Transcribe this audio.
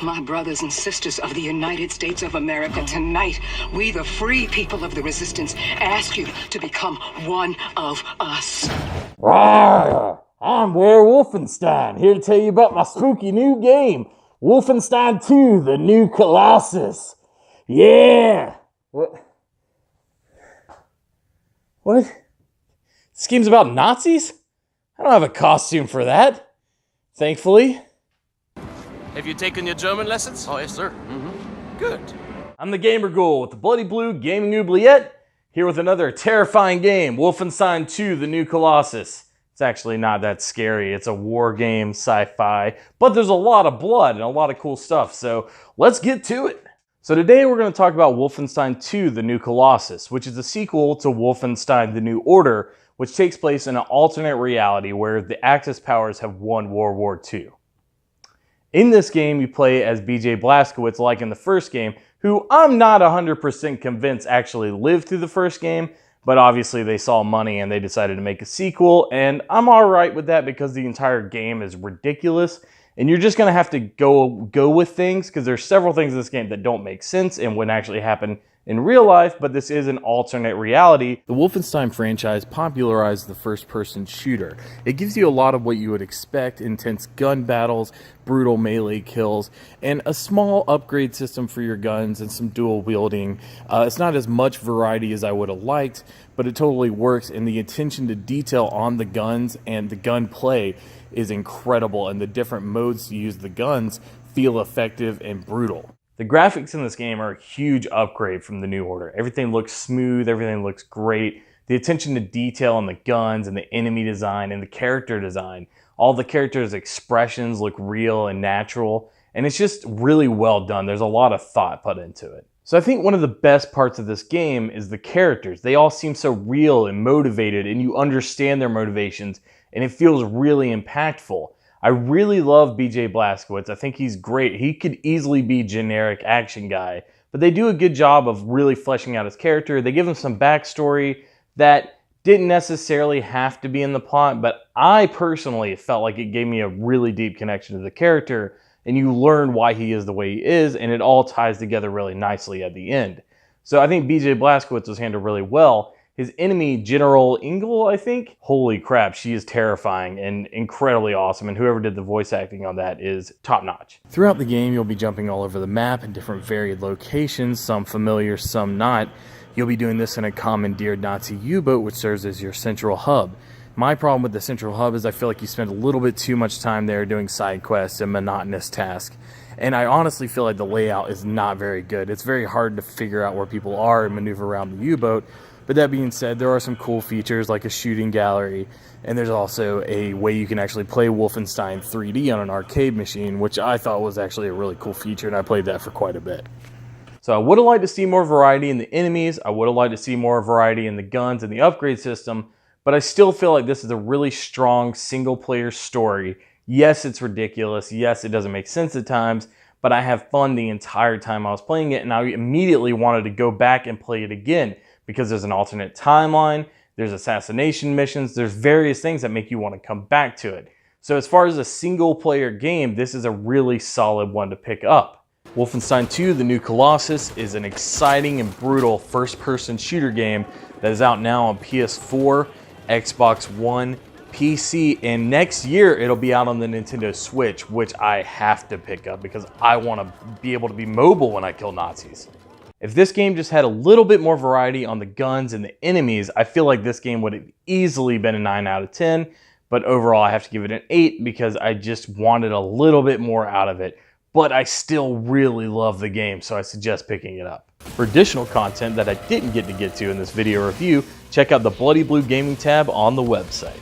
My brothers and sisters of the United States of America, tonight, we, the free people of the Resistance, ask you to become one of us. Rawr! I'm Wolfenstein, here to tell you about my spooky new game, Wolfenstein II, the new Colossus. Yeah! What? This game's about Nazis? I don't have a costume for that, thankfully. Have you taken your German lessons? Oh, yes, sir. Good. I'm the Gamer Ghoul with the BloodyBlu Gaming Oubliette, here with another terrifying game, Wolfenstein II, the new Colossus. It's actually not that scary. It's a war game, sci-fi, but there's a lot of blood and a lot of cool stuff, so let's get to it. So today we're going to talk about Wolfenstein II, the new Colossus, which is a sequel to Wolfenstein the New Order, which takes place in an alternate reality where the Axis powers have won World War II. In this game, you play as BJ Blazkowicz like in the first game, who I'm not 100% convinced actually lived through the first game, but obviously they saw money and they decided to make a sequel, and I'm alright with that because the entire game is ridiculous, and you're just going to have to go with things, because there's several things in this game that don't make sense and wouldn't actually happen in real life, but this is an alternate reality. The Wolfenstein franchise popularized the first-person shooter. It gives you a lot of what you would expect: intense gun battles, brutal melee kills, and a small upgrade system for your guns and some dual wielding. It's not as much variety as I would have liked, but it totally works, and the attention to detail on the guns and the gunplay is incredible, and the different modes to use the guns feel effective and brutal. The graphics in this game are a huge upgrade from the New Order. Everything looks smooth, everything looks great. The attention to detail on the guns and the enemy design and the character design. All the characters' expressions look real and natural, and it's just really well done. There's a lot of thought put into it. So I think one of the best parts of this game is the characters. They all seem so real and motivated, and you understand their motivations, and it feels really impactful. I really love BJ Blazkowicz. I think he's great. He could easily be generic action guy, but they do a good job of really fleshing out his character. They give him some backstory that didn't necessarily have to be in the plot, but I personally felt like it gave me a really deep connection to the character, and you learn why he is the way he is, and it all ties together really nicely at the end. So I think BJ Blazkowicz was handled really well. His enemy, General Engel, I think? Holy crap, she is terrifying and incredibly awesome, and whoever did the voice acting on that is top-notch. Throughout the game, you'll be jumping all over the map in different varied locations, some familiar, some not. You'll be doing this in a commandeered Nazi U-boat, which serves as your central hub. My problem with the central hub is I feel like you spend a little bit too much time there doing side quests and monotonous tasks. And I honestly feel like the layout is not very good. It's very hard to figure out where people are and maneuver around the U-boat. But that being said, there are some cool features like a shooting gallery, and there's also a way you can actually play Wolfenstein 3D on an arcade machine, which I thought was actually a really cool feature, and I played that for quite a bit. So I would have liked to see more variety in the enemies, I would have liked to see more variety in the guns and the upgrade system, but I still feel like this is a really strong single-player story. Yes, it's ridiculous, yes, it doesn't make sense at times, but I have fun the entire time I was playing it, and I immediately wanted to go back and play it again, because there's an alternate timeline, there's assassination missions, there's various things that make you want to come back to it. So as far as a single player game, this is a really solid one to pick up. Wolfenstein II, the new Colossus, is an exciting and brutal first-person shooter game that is out now on PS4, Xbox One, PC, and next year it'll be out on the Nintendo Switch, which I have to pick up because I want to be able to be mobile when I kill Nazis. If this game just had a little bit more variety on the guns and the enemies, I feel like this game would have easily been a 9 out of 10, but overall I have to give it an 8 because I just wanted a little bit more out of it. But I still really love the game, so I suggest picking it up. For additional content that I didn't get to in this video review, check out the BloodyBlu Gaming tab on the website.